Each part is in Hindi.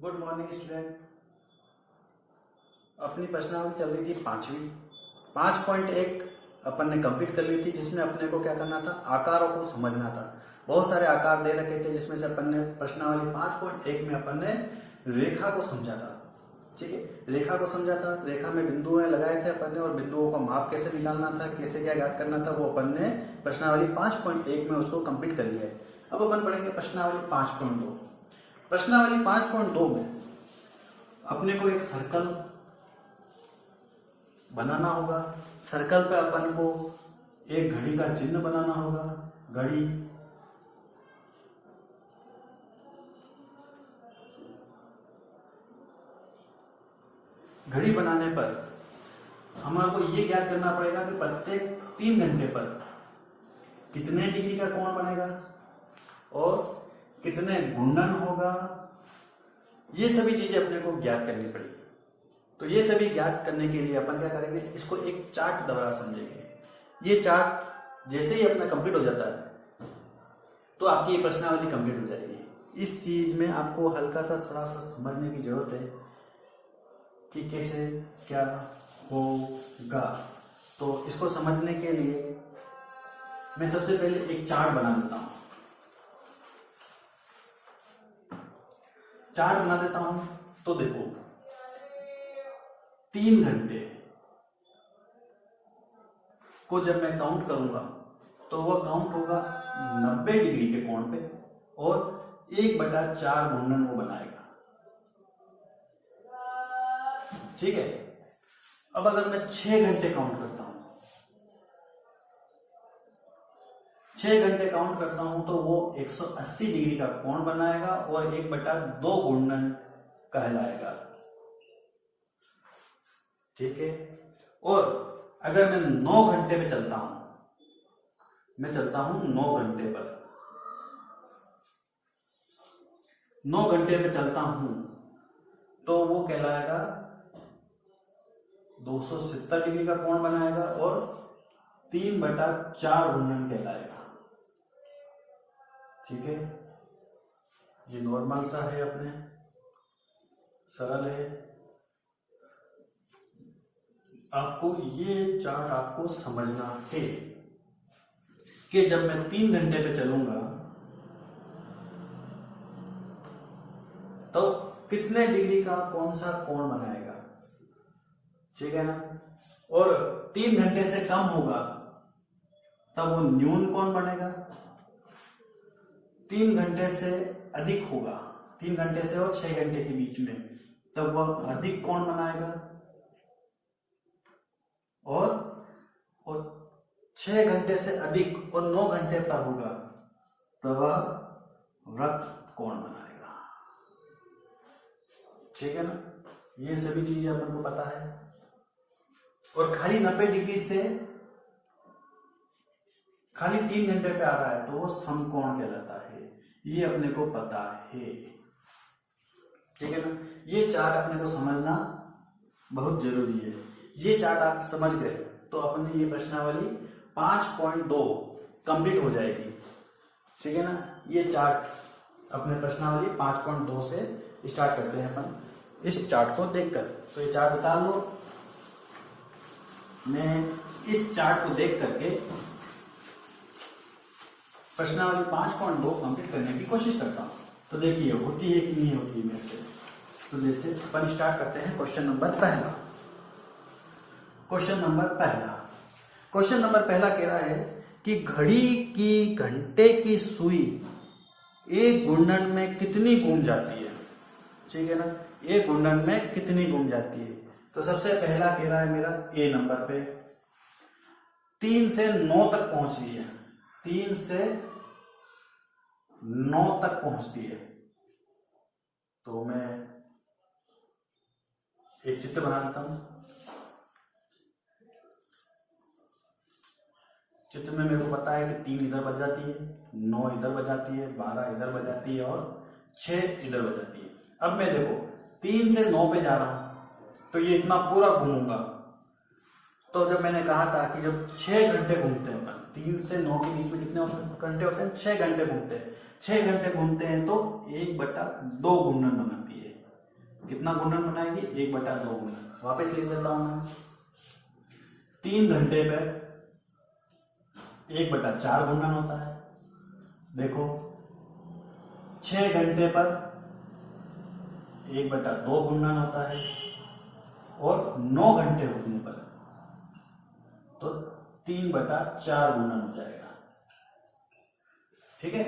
Good morning student. अपनी प्रश्नावली चल रही थी 5वीं। 5.1 अपन ने कंप्लीट कर ली थी, जिसमें अपने को क्या करना था, आकारों को समझना था। बहुत सारे आकार दे रखे थे, जिसमें से अपन ने प्रश्नावली 5.1 में अपन ने रेखा को समझा था। ठीक है, रेखा को समझा था। रेखा में बिंदु लगाए थे अपन ने, और बिंदुओं का माप कैसे निकालना था, कैसे क्या ज्ञात करना था, वो अपन ने प्रश्नावली 5.1 में उसको कंप्लीट कर लिया है। अब अपन पढ़ेंगे प्रश्नावली 5.2। प्रश्नावली 5.2 में अपने को एक सर्कल बनाना होगा। सर्कल पे अपन को एक घड़ी का चिन्ह बनाना होगा। घड़ी बनाने पर हमको ये ज्ञात करना पड़ेगा कि प्रत्येक 3 घंटे पर कितने डिग्री का कोण बनेगा और कितने घूर्णन होगा। ये सभी चीजें अपने को ज्ञात करनी पड़ेगी। तो ये सभी ज्ञात करने के लिए अपन क्या करेंगे, इसको एक चार्ट द्वारा समझेंगे। ये चार्ट जैसे ही अपना कंप्लीट हो जाता है तो आपकी ये प्रश्नावली कंप्लीट हो जाएगी। इस चीज में आपको हल्का सा थोड़ा सा समझने की जरूरत है कि कैसे क्या होगा। तो इसको समझने के लिए मैं सबसे पहले एक चार्ट बना देता हूं। चार्ट बना देता हूं तो देखो, 3 घंटे को जब मैं काउंट करूंगा तो वह काउंट होगा 90 डिग्री के कोण पे, और 1/4 घूर्णन वो बनाएगा। ठीक है। अब अगर मैं 6 घंटे काउंट करता हूं, 6 घंटे काउंट करता हूं तो वो 180 डिग्री का कोण बनाएगा और 1/2 घूर्णन कहलाएगा। ठीक है। और अगर मैं 9 घंटे पे चलता हूं, मैं चलता हूं 9 घंटे पर, 9 घंटे पे चलता हूं तो वो कहलाएगा 270 डिग्री का कोण बनाएगा और 3/4 घूर्णन कहलाएगा। ठीक है, ये नॉर्मल सा है, अपने सरल है। आपको ये चार्ट आपको समझना है कि जब मैं 3 घंटे पे चलूंगा तो कितने डिग्री का कौन सा कोण बनाएगा। ठीक है ना। और 3 घंटे से कम होगा तब वो न्यून कोण बनेगा। 3 घंटे से अधिक होगा, 3 घंटे से और 6 घंटे के बीच में, तब वह अधिक कोण बनाएगा। और 6 घंटे से अधिक और 9 घंटे पर होगा तो वह वृत्त कोण बनाएगा। ठीक है ना। ये सभी चीजें अपन को पता है। और खाली 90 डिग्री से खाली 3 घंटे पे आ रहा है तो वो समकोण कहलाता है। ये अपने को पता है। ठीक है ना। ये चार्ट अपने को समझना बहुत जरूरी है। ये चार्ट आप समझ गए तो अपने ये प्रश्नावली 5.2 कंप्लीट हो जाएगी। ठीक है ना। ये चार्ट अपने प्रश्नावली 5.2 से स्टार्ट करते हैं अपन इस चार्ट को देखकर। तो ये चार्ट उतार लो। मैं इस चार्ट को देख करके प्रश्नावली 5.2 कंप्लीट करने की कोशिश करता हूं। तो देखिए होती है कि नहीं होती है मेरे से। तो जैसे अपन स्टार्ट करते हैं क्वेश्चन नंबर पहला। क्वेश्चन नंबर पहला कह रहा है कि घड़ी की घंटे की सुई एक घूर्णन में कितनी घूम जाती है। ठीक है ना। एक घूर्णन में कितनी घूम जाती है। तो सबसे पहला कह रहा है मेरा ए नंबर पे 3 से 9 तक पहुंच रही है। 3 से 9 तक पहुंचती है। तो मैं एक चित्र बना देता हूं। चित्र में मेरे को पता है कि 3 इधर बज जाती है, 9 इधर बज जाती है, 12 इधर बज जाती है और 6 इधर बज जाती है। अब मैं देखो 3 से 9 पे जा रहा हूं तो ये इतना पूरा घूमूंगा। तो जब मैंने कहा था कि जब 6 घंटे घूमते हैं अपन, 3 से 9 के बीच में कितने घंटे होते हैं, 6 घंटे घूमते हैं। 6 घंटे घूमते हैं तो 1/2 घूर्णन बनाती है। कितना घूर्णन बनाएगी? 1/2 घूर्णन। वापस लिख देता हूं मैं, 3 घंटे पे 1/4 घूर्णन होता है। देखो 6 घंटे पर 1/2 घूर्णन होता है, और 9 घंटे होने पर तो 3/4 घूर्णन हो जाएगा। ठीक है,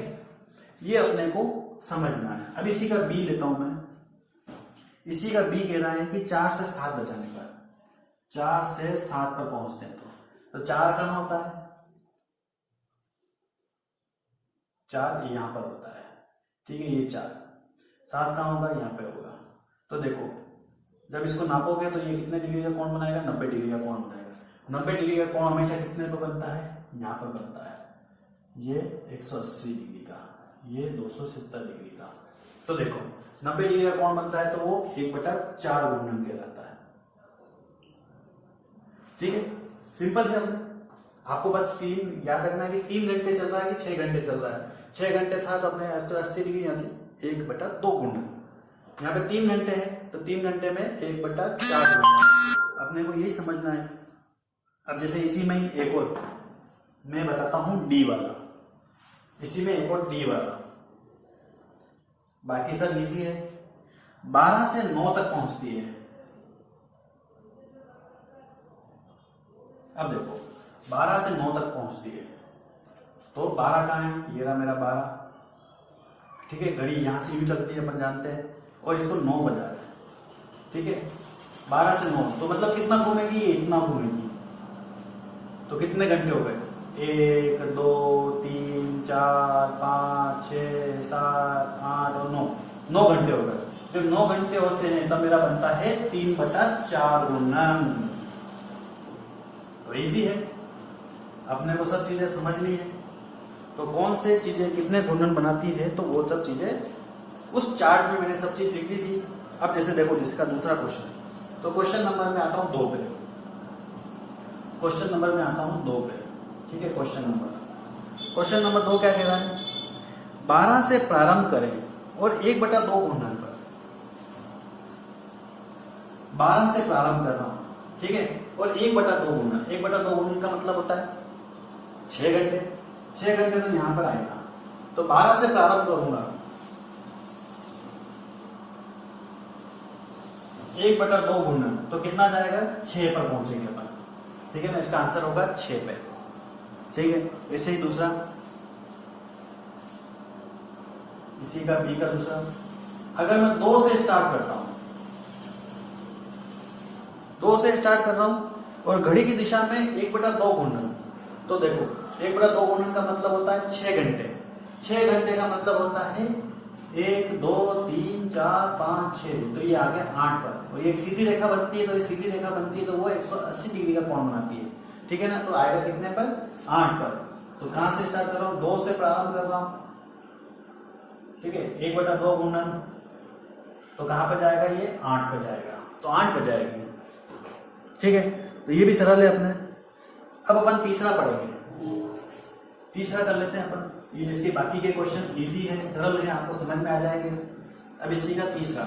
ये अपने को समझना है। अब इसी का बी लेता हूं मैं। इसी का बी कह रहा है कि 4 से 7 बजाने पर, 4 से 7 पर पहुंचते हैं तो 4 कहां होता है? 4 यहां पर होता है। ठीक है, ये 4, 7 कहां होगा? यहां पे होगा। तो देखो जब इसको नापोगे तो ये कितने डिग्री का कोण बनाएगा? 90 डिग्री का कोण बनाएगा। 90 डिग्री का कोण हमेशा कितने पर बनता है? यहाँ पर बनता है। ये 180 डिग्री का, ये 270 डिग्री का। तो देखो 90 डिग्री का कोण बनता है तो वो 1/4 घूर्णन कहलाता है। ठीक है, सिंपल है। आपको बस 3 याद रखना है कि 3 घंटे चल रहा है कि 6 घंटे चल रहा है। 6 घंटे था तो अपने 80 डिग्री यहाँ थी 1/2 घूर्णन। यहाँ पे 3 घंटे है तो 3 घंटे में 1/4 घूर्णन। अपने को यही समझना है। अब जैसे इसी में ही एक और मैं बताता हूं डी वाला, इसी में एक और डी वाला, बाकी सब इजी है। 12 से 9 तक पहुंचती है। अब देखो 12 से 9 तक पहुंचती है तो 12 कहां है? ये रहा मेरा 12। ठीक है, घड़ी यहां से यूं चलती है, अपन जानते हैं, और इसको 9 बजा रहे हैं। ठीक है, 12 से 9 तो मतलब कितना घूमेगी? ये इतना घूमेगी। तो कितने घंटे हो गए? 1 2 3 4 5 6 7 8 और 9 घंटे हो गए। जब 9 घंटे होते हैं तब मेरा बनता है 3/4 घूर्णन। तो इजी है, अपने को सब चीजें समझनी है। तो कौन से चीजें कितने घूर्णन बनाती है तो वो सब चीजें उस चार्ट में मैंने सब चीज लिख दी थी। अब जैसे देखो इसका दूसरा क्वेश्चन, तो क्वेश्चन नंबर में आता हूं 2 पे। क्वेश्चन नंबर में आता हूं 2 पे। ठीक है, क्वेश्चन नंबर 2 क्या कह रहा है? 12 से प्रारंभ करें और 1/2 घूर्णन पर। 12 से प्रारंभ कर रहा हूं, ठीक है, और 1/2 घूर्णन। 1/2 घूर्णन का मतलब होता है 6 घंटे। 6 घंटे तो यहां पर आएगा। तो 12 से प्रारंभ करूंगा, 1/2 घूर्णन तो कितना जाएगा? 6 पर पहुंचेंगे अपन। ठीक है ना, इसका आंसर होगा 6 पे। ठीक है, ऐसे ही दूसरा, इसी का बी का दूसरा, अगर मैं 2 से स्टार्ट करता हूं, 2 से स्टार्ट कर रहा हूं और घड़ी की दिशा में 1/2 घूर्णन, तो देखो 1/2 घूर्णन का मतलब होता है 6 घंटे। 6 घंटे का मतलब होता है 1 2 3 4 5 6, तो ये आ गया 8 पर। और ये एक सीधी रेखा बनती है, तो ये सीधी रेखा बनती है तो वो 180 डिग्री का कोण बनाती है। ठीक है ना, तो आएगा कितने पर? 8 पर। तो कहां से स्टार्ट कर रहा हूं? 2 से प्रारंभ कर रहा हूं। ठीक है, 1/2 घूर्णन तो कहां पर जाएगा? ये 8 पर जाएगा, तो 8 पर जाएगी। ठीक है, तो ये भी सरल है अपने। अब अपन तीसरा पढ़ेंगे। तीसरा कर लेते हैं अपन। ये इसके बाकी के क्वेश्चन इजी है, सरल है, आपको समझ में आ जाएंगे। अब इसी का तीसरा,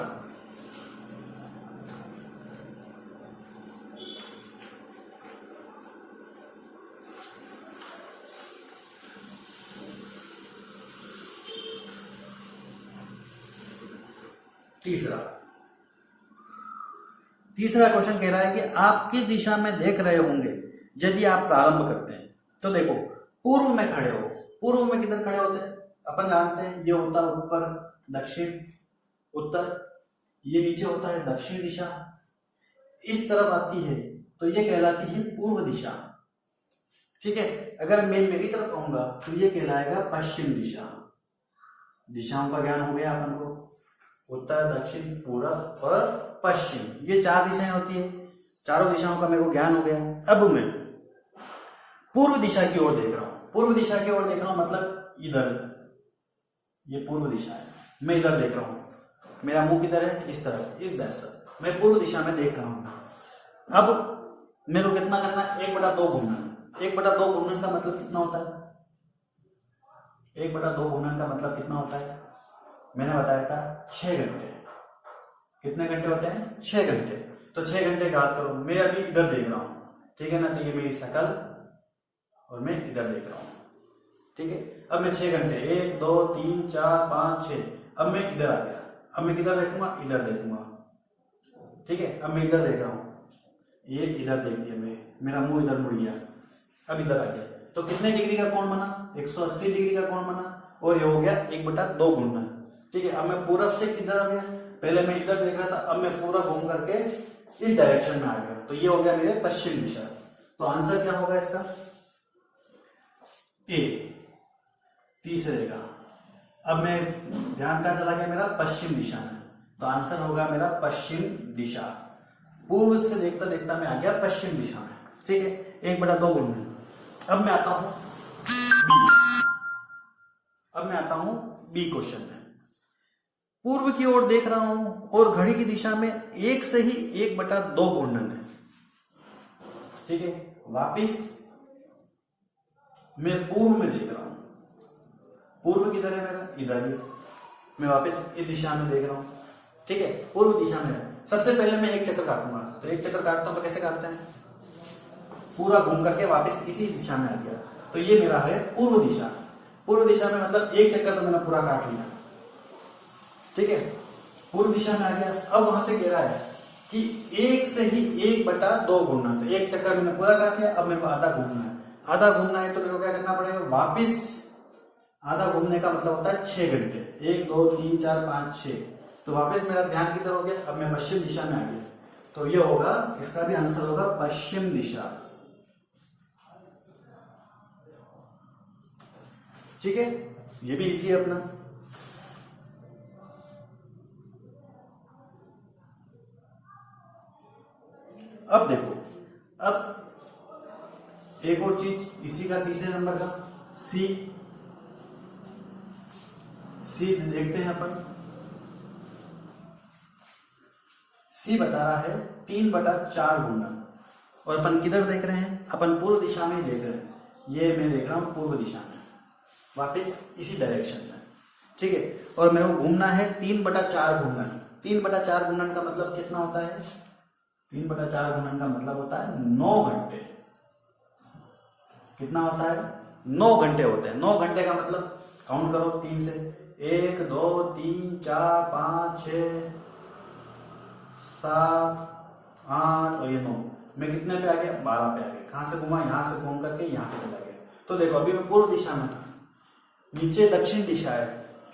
तीसरा क्वेश्चन कह रहा है कि आप किस दिशा में देख रहे होंगे यदि आप प्रारंभ करते हैं। तो देखो पूर्व में खड़े हो। पूर्व में किधर खड़े होते हैं? अपन जानते हैं ये होता है ऊपर दक्षिण उत्तर, ये नीचे होता है दक्षिण दिशा। इस तरफ आती है तो ये कहलाती है पूर्व दिशा। ठीक है, अगर मैं मेरी तरफ कहूंगा तो ये कहलाएगा पश्चिम दिशा। दिशाओं का ज्ञान हो गया अपन को, उत्तर दक्षिण पूर्व और पश्चिम, ये 4 दिशाएं होती है। चारों दिशाओं का मेरे को ज्ञान हो गया। अब मैं पूर्व दिशा की ओर देख रहा हूं। पूर्व दिशा की ओर देख रहा हूं मतलब इधर, ये पूर्व दिशा है, मैं इधर देख रहा हूं। मेरा मुंह किधर है? इस तरफ, इस दर्शक मैं पूर्व दिशा में देख रहा हूं। अब मेरे को कितना करना है? 1/2 घूर्णन। 1/2 घूर्णन का मतलब कितना होता है? 1/2 घूर्णन का मतलब कितना होता है? मैंने बताया था 6 घंटे। कितने घंटे होते हैं? 6 घंटे। तो 6 घंटे याद करो, मैं अभी इधर देख रहा हूं, ठीक है ना, तो ये मेरी शकल और मैं इधर देख रहा हूं, ठीक है। अब मैं 6 घंटे 1 2 3 4 5 6, अब मैं इधर आ गया, अब मैं किधर देखूंगा? इधर देखूंगा, ठीक है। अब मैं इधर देख रहा हूं, ये इधर देख लिया मैं, मेरा मुंह इधर मुड़ गया, अब इधर आ गया, तो कितने डिग्री का कोण बना? 180 डिग्री का कोण बना, और ये हो गया 1/2 गुणन, ठीक है। अब मैं पूरब से किधर आ गया? पहले मैं इधर देख रहा था, अब मैं पूरा घूम करके इस डायरेक्शन में आ गया, तो ये हो गया मेरे पश्चिम दिशा। तो आंसर क्या होगा इसका? ए, तीसरे का। अब मैं ध्यान कहां चला गया मेरा? पश्चिम दिशा में, तो आंसर होगा मेरा पश्चिम दिशा। पूर्व से देखता देखता मैं आ गया पश्चिम दिशा में, ठीक है, 1/2 गुणन। अब मैं आता हूं बी, अब मैं आता हूं बी क्वेश्चन में। पूर्व की ओर देख रहा हूं और घड़ी की दिशा में एक से ही 1/2 घूर्णन है, ठीक है। वापिस मैं पूर्व में देख रहा हूं, पूर्व किधर है मेरा? इधर ही, मैं वापिस इस दिशा में देख रहा हूं, ठीक है, पूर्व दिशा में है। सबसे पहले मैं एक चक्कर काटूंगा, तो एक चक्कर काटता हूं तो कैसे काटते हैं? पूरा घूम करके वापस इसी दिशा में आ गया, तो ये मेरा है पूर्व दिशा। पूर्व दिशा में मतलब एक चक्कर तो मैंने पूरा काट लिया, ठीक है, पूर्व दिशा में आ गया। अब वहां से कह रहा है कि एक से ही 1/2 घूमना, तो एक चक्कर मैंने पूरा काट लिया, अब मेरे को आधा घूमना है। आधा घूमना है तो मेरे को क्या करना पड़ेगा? वापिस आधा घूमने का मतलब होता है 6 घंटे, 1 2 3 4 5 6, तो वापस मेरा ध्यान किधर हो गया? अब मैं पश्चिम दिशा में आ गया, तो ये होगा, इसका भी आंसर होगा पश्चिम दिशा, ठीक है। ये भी इजी है अपना। अब देखो, अब एक और चीज इसी का तीसरे नंबर का सी देखते हैं अपन। सी बता रहा है 3/4 घूर्णन, और अपन किधर देख रहे हैं? अपन पूर्व दिशा में ही देख रहे हैं, ये मैं देख रहा हूं पूर्व दिशा में, वापिस इसी डायरेक्शन में, ठीक है। और मेरे को घूमना है 3/4 घूर्णन। 3/4 घूर्णन का मतलब कितना होता है? 3/4 घूर्णन का मतलब होता है 9 घंटे। कितना होता है? 9 घंटे होते हैं। 9 घंटे का मतलब काउंट करो 3 से, 1 2 3 4 5 6 7 8 और ये 9, मैं कितने पे आ गया? 12 पे आ गया। कहां से घूमा? यहां से घूम करके यहां पे चला गया। तो देखो अभी मैं पूर्व दिशा में था, नीचे दक्षिण दिशा है,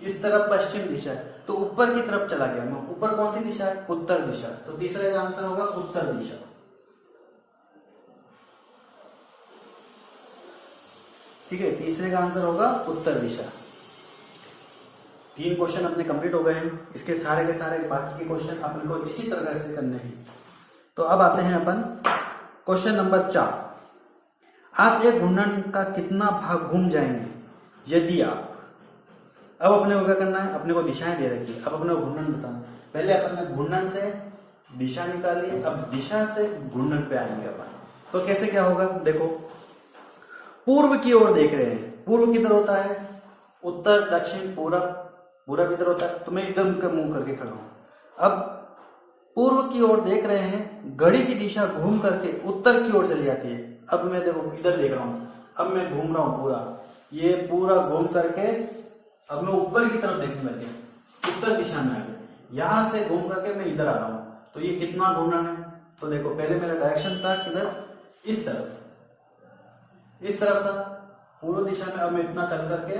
इस तरफ पश्चिम दिशा है, तो ऊपर की तरफ चला गया मैं। ऊपर कौन सी दिशा है? उत्तर दिशा, तो तीसरे का आंसर होगा उत्तर दिशा, ठीक है, तीसरे का आंसर होगा उत्तर दिशा। 3 क्वेश्चन अपने कंप्लीट हो गए हैं, इसके सारे के सारे बाकी के क्वेश्चन अपन को इसी तरह से करने हैं। तो अब आते हैं अपन क्वेश्चन नंबर 4। आप एक घूर्णन का कितना भाग घूम जाएंगे यदि आप, अब अपने को क्या करना है? अपने को दिशाएं दे रखी है, अब अपने को घूर्णन बताना। पहले अपन ने घूर्णन से दिशा निकाली है, अब दिशा से घूर्णन पे आएंगे अपन। तो कैसे क्या होगा? देखो, पूर्व की ओर देख रहे हैं, पूर्व किधर होता है? उत्तर दक्षिण पूरब, पूरब इधर होता है, तो मैं इधर मुंह करके खड़ा हूं। अब पूर्व की ओर देख रहे हैं, घड़ी की दिशा घूम करके उत्तर की ओर चली जाती है। अब मैं देखो इधर देख रहा हूं, अब मैं घूम रहा हूं पूरा, ये पूरा घूम करके अब मैं ऊपर की तरफ देखने लग गया, उत्तर दिशा में आ गया। यहां से घूम करके मैं इधर आ रहा हूं, तो ये कितना घूमना है? तो देखो पहले मेरा डायरेक्शन था किधर? इस तरफ, इस तरफ था पूर्व दिशा में। अब मैं इतना चल करके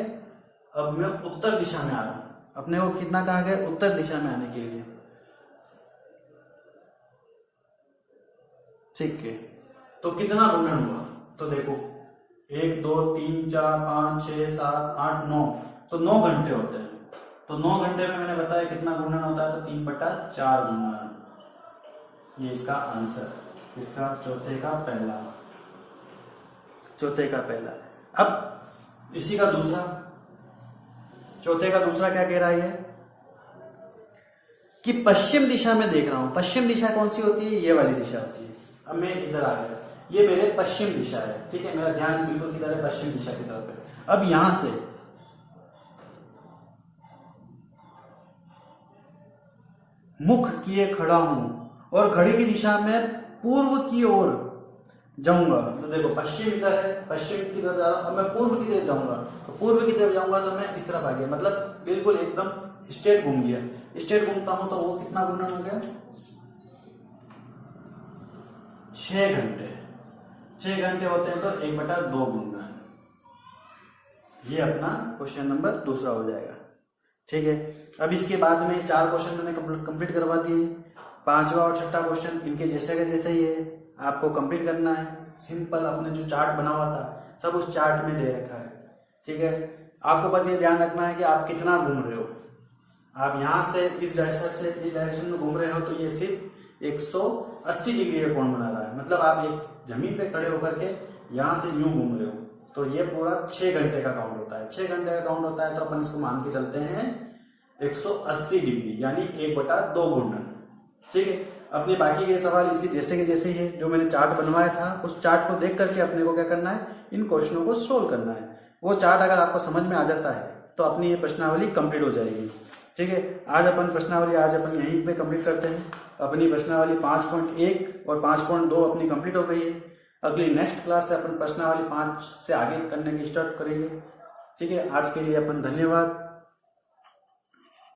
अब मैं उत्तर दिशा में आ रहा हूं। अपने को कितना कहा गया? उत्तर दिशा में आने के लिए, ठीक है। तो कितना घूर्णन हुआ? तो देखो 1 2 3 4 5 6 7 8 9, तो 9 घंटे होते हैं। तो 9 घंटे में मैंने बताया कितना घूर्णन होता है? तो 3/4 घूर्णन, ये इसका आंसर, इसका चौथे का पहला, चौथे का पहला। अब इसी का दूसरा, चौथे का दूसरा क्या कह रहा है? कि पश्चिम दिशा में देख रहा हूं। पश्चिम दिशा कौन सी होती है? ये वाली दिशा होती है। अब मैं इधर आ गया, ये मेरे पश्चिम दिशा है, ठीक है, मेरा ध्यान बिल्कुल किधर है? पश्चिम दिशा की तरफ है। अब यहां से मुख किए खड़ा हूं और घड़ी की दिशा में पूर्व की ओर जाऊंगा। तो देखो पश्चिम इधर है, पश्चिम की तरफ जा रहा हूं, अब मैं पूर्व की तरफ जाऊंगा, तो पूर्व की तरफ जाऊंगा तो मैं इस तरफ आ गया, मतलब बिल्कुल एकदम स्ट्रेट घूम गया। स्ट्रेट घूमता हूं तो वो कितना घूमना हो गया? 6 घंटे। 6 घंटे होते हैं तो 1/2 घूमना है। ये अपना क्वेश्चन नंबर दूसरा हो जाएगा। ठीक है, अब इसके बाद में 4 क्वेश्चन मैंने कंप्लीट करवा दिए। 5वां और 6ठा क्वेश्चन इनके जैसे का जैसे ही है, आपको कंप्लीट करना है। सिंपल अपने जो चार्ट बना हुआ था सब उस चार्ट में दे रखा है। ठीक है, आपको बस ये ध्यान रखना है कि आप कितना घूम रहे हो। आप यहाँ से इस डायरेक्शन में घूम रहे हो तो ये सिर्फ 180 डिग्री का कोण बना रहा है, मतलब आप एक जमीन पे खड़े होकर के यहाँ से यूं घूम रहे हो, तो ये पूरा 6 घंटे का काउंट होता है। 6 घंटे का काउंट होता है तो अपन इसको मान के चलते हैं 180 डिग्री, यानी 1/2 घूर्णन। ठीक है, अपने बाकी के सवाल इसके जैसे के जैसे ही है। जो मैंने चार्ट बनवाया था उस चार्ट को देख करके अपने को क्या करना है, इन क्वेश्चनों को सोल्व करना है। वो चार्ट अगर आपको समझ में आ जाता है तो अपनी ये प्रश्नावली कंप्लीट हो जाएगी। ठीक है, आज अपन प्रश्नावली यहीं पे कंप्लीट करते हैं। अपनी प्रश्नावली 5.1 और 5.2 अपनी कंप्लीट हो गई है। अगली नेक्स्ट क्लास से अपन प्रश्नावली 5 से आगे करने की स्टार्ट करेंगे। ठीक है, आज के लिए अपन धन्यवाद।